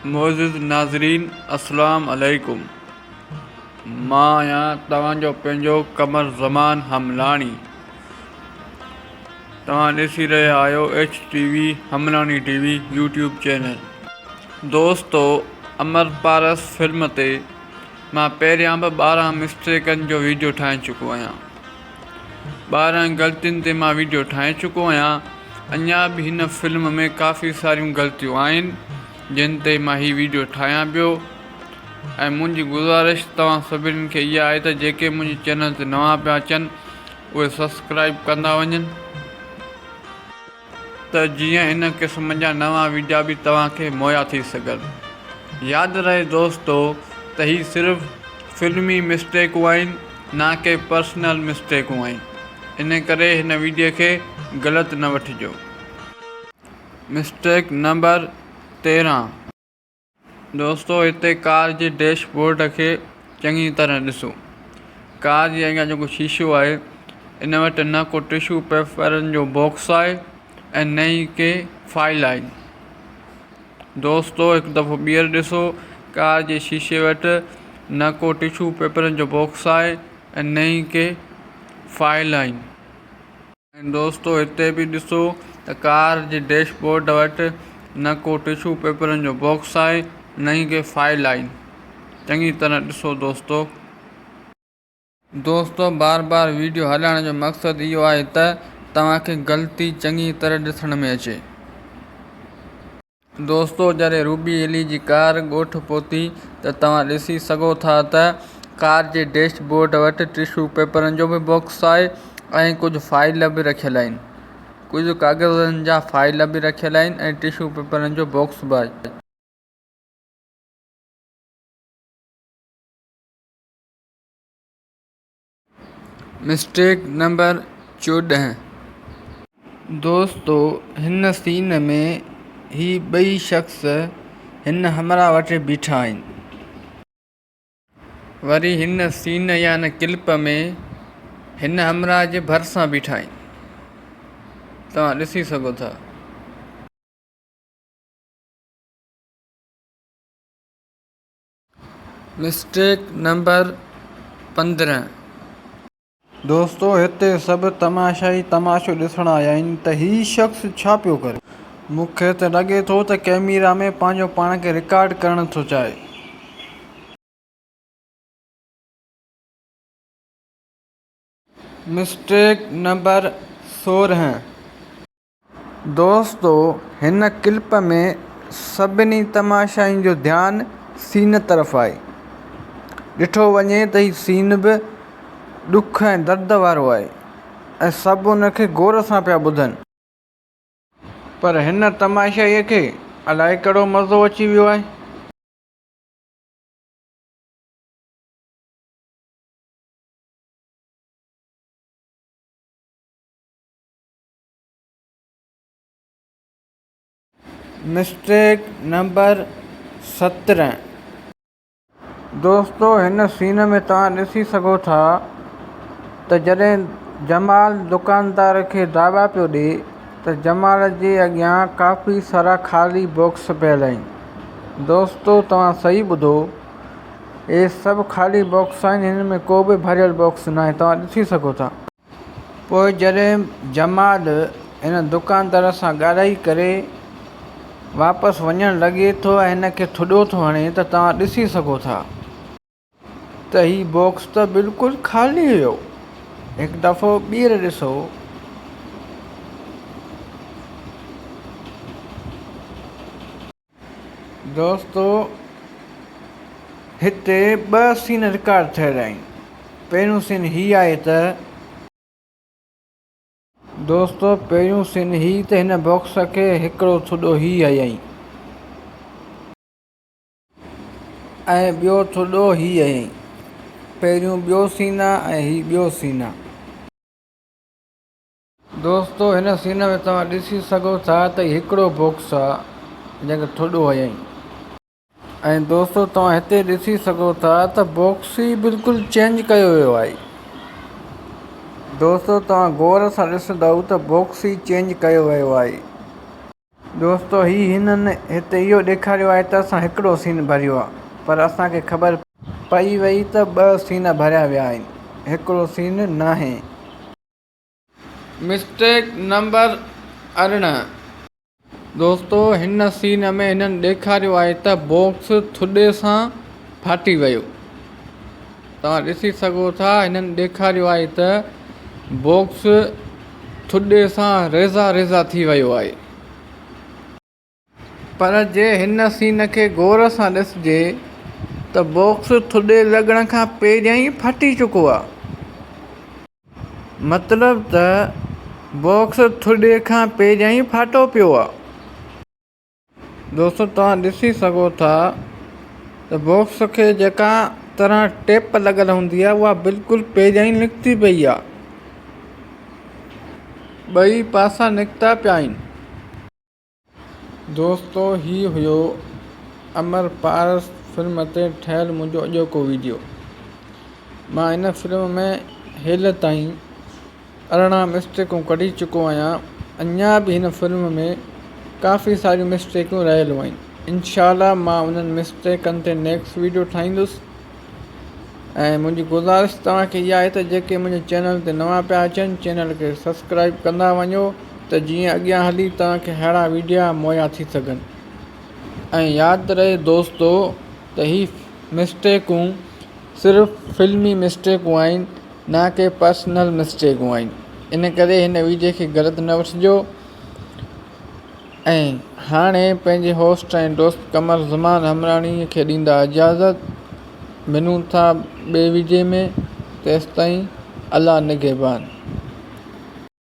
मोअज़्ज़िज़ नाज़रीन अस्सलाम अलैकुम। मां आहियां तव्हांजो पंहिंजो क़मर ज़मान हमलानी। तव्हां ॾिसी रहिया आहियो HTV हमलानी TV यूट्यूब चैनल। दोस्तो, अमर पारस फिल्म ते मां पहिरियां बि 12 मिस्टेकनि जो वीडियो ठाहे चुको आहियां। 12 ग़लतियुनि ते मां वीडियो ठाहे चुको आहियां। अञा बि हिन फिल्म में काफ़ी सारियूं ग़लतियूं आहिनि जिन ते मां हीउ वीडियो ठाहियां पियो। ऐं मुंहिंजी गुज़ारिश तव्हां सभिनी खे इहा आहे त जेके मुंहिंजे चैनल ते नवां पिया अचनि उहे सब्सक्राइब कंदा वञनि त जीअं हिन क़िस्म जा नवां वीडिया बि तव्हांखे मुहैया थी सघनि। यादि रहे दोस्तो त हीअ सिर्फ़ु फिल्मी मिस्टेकूं आहिनि, ना के पर्सनल मिस्टेकूं आहिनि। इन करे हिन वीडियो खे ग़लति न वठिजो। Mistake number 13। दोस्तो, हिते कार जे डैशबोर्ड खे चङी तरह ॾिसो। कार जे अॻियां जेको शीशो आहे इन वटि न को टिशू पेपरनि जो बॉक्स आहे ऐं न ई के फाइल आहे। दोस्तो, हिकु दफ़ो ॿीहर ॾिसो, कार जे शीशे वटि न को टिशू पेपरनि जो बॉक्स आहे ऐं न ई के फाइल आहिनि। ऐं दोस्तो, हिते बि ॾिसो त कार जे डैशबोर्ड वटि न को टिशू पेपरनि जो बॉक्स आहे न ई के फाइल आहिनि। चङी तरह ॾिसो दोस्तो। बार बार वीडियो हलाइण जो मक़सदु इहो आहे त तव्हांखे ग़लती चङी तरह ॾिसण में अचे। दोस्तो, जॾहिं रूबी एली जी कार ॻोठ पहुती त तव्हां ॾिसी सघो था त कार जे डैशबोर्ड वटि टिशू पेपरनि जो बि बॉक्स आहे ऐं कुझु फाइल बि रखियल आहिनि। कुझु काग़ज़नि जा फाइल बि रखियल आहिनि ऐं टिशू पेपरनि जो बॉक्स बि आहे। Mistake number 14। दोस्तो, हिन सीन में ही ॿई शख़्स हिन हमरा वटि बीठा आहिनि। वरी हिन सीन या हिन क्लिप में हिन हमरा जे भरिसां बीठा आहिनि। तव्हां ॾिसी सघो था। Mistake number 15। दोस्तो, हिते सभु तमाशाई तमाशो ॾिसण आया आहिनि त हीउ शख़्स छा पियो करे। मूंखे त लॻे थो त कैमरा में पंहिंजो पाण खे रिकॉर्ड करणु थो चाहे। Mistake number 16। दोस्तो, हिन क्लिप में सभिनी तमाशाइनि जो ध्यानु सीन तरफ़ आहे। ॾिठो वञे त हीउ सीन बि ॾुख ऐं दर्द वारो आहे ऐं सभु उन खे गौर सां पिया ॿुधनि। पर हिन तमाशाईअ खे अलाए कहिड़ो मज़ो अची वियो आहे। Mistake number 17। दोस्तो, हिन सीन में तव्हां ॾिसी सघो था त जॾहिं जमाल दुकानदार खे दावा पियो ॾिए त जमाल जे अॻियां काफ़ी सारा ख़ाली बॉक्स पियल आहिनि। दोस्तो, तव्हां सही ॿुधो, इहे सभु ख़ाली बॉक्स आहिनि, हिन में को बि भरियल बॉक्स न आहे। तव्हां ॾिसी सघो था। पोइ जॾहिं जमाल हिन दुकानदार सां ॻाल्हाई करे वापसि वञणु लॻे थो ऐं हिन खे थुॾो थो हणे त तव्हां ॾिसी सघो था त हीउ बॉक्स त बिल्कुलु ख़ाली हुयो। हिकु दफ़ो ॿीहर ॾिसो। दोस्तो, हिते 2 सीन रिकॉर्ड थियल आहिनि। पहिरियों सीन हीउ आहे त दोस्तो, पहिरियों सीन हीउ त हिन बॉक्स खे हिकिड़ो थुॾो हीउ हयईं ऐं ॿियो थुॾो हीउ हयईं। पहिरियों ॿियो सीन आहे ऐं हीउ ॿियो सीन आहे। दोस्तो, हिन सीन में तव्हां ॾिसी सघो था त हिकिड़ो बॉक्स आहे जंहिंखे थुॾो हयईं। ऐं दोस्तो, तव्हां हिते ॾिसी सघो था त बॉक्स ई बिल्कुलु चेंज कयो वियो आहे। दोस्तो, तव्हां गौर सां ॾिसंदव त बॉक्स ई चेंज कयो वियो आहे। दोस्तो हिननि हिते इहो ॾेखारियो आहे त असां हिकिड़ो सीन भरियो आहे, पर असांखे ख़बर पई वई त 2 सीन भरिया विया आहिनि, हिकिड़ो सीन न आहे। Mistake number 18। दोस्तो हिन सीन में हिननि ॾेखारियो आहे त बॉक्स थुॾे सां फाटी वियो। तव्हां ॾिसी सघो था हिननि ॾेखारियो आहे त बॉक्स थुॾे सां रेज़ा रेज़ा थी वियो आहे। पर जे हिन सीन खे गौर सां ॾिसिजे त बॉक्स थुॾे लॻण खां पहिरियां ई फाटी चुको आहे। मतिलब त बॉक्स थुॾे खां पहिरियां ई फाटो पियो आहे। दोस्तो तव्हां ॾिसी सघो था त बॉक्स खे जेका तरह टेप लॻल हूंदी आहे उहा बिल्कुलु पहिरियां ई निकिती पई आहे, ॿई पासा निकिता पिया आहिनि। दोस्तो हीउ हुयो अमर पारस फिल्म ते ठहियलु मुंहिंजो अॼोको वीडियो। मां हिन फिल्म में हेल ताईं 18 मिस्टेकूं कढी चुको आहियां। अञा बि हिन फिल्म में काफ़ी सारियूं मिस्टेकूं रहियलूं आहिनि। इंशाअल्लाह मां उन्हनि मिस्टेकनि ते नेक्स्ट वीडियो ठाहींदुसि। ऐं मुंहिंजी गुज़ारिश तव्हांखे इहा आहे त जेके मुंहिंजे चैनल ते नवां पिया अचनि चैनल खे सब्सक्राइब कंदा वञो त जीअं अॻियां हली तव्हांखे अहिड़ा वीडियो मुहैया थी सघनि। ऐं यादि रहे दोस्तो त ही मिस्टेकूं सिर्फ़ु फिल्मी मिस्टेकूं आहिनि, न कि पर्सनल मिस्टेकूं आहिनि। इन करे हिन वीडियो खे ग़लति न वठिजो। ऐं हाणे पंहिंजे होस्ट ऐं दोस्त कमर ज़मान हमराणीअ खे ॾींदा इजाज़त। मिलूं था ॿिए वीडियो में, तेसिताईं अल्लाह निगहबान।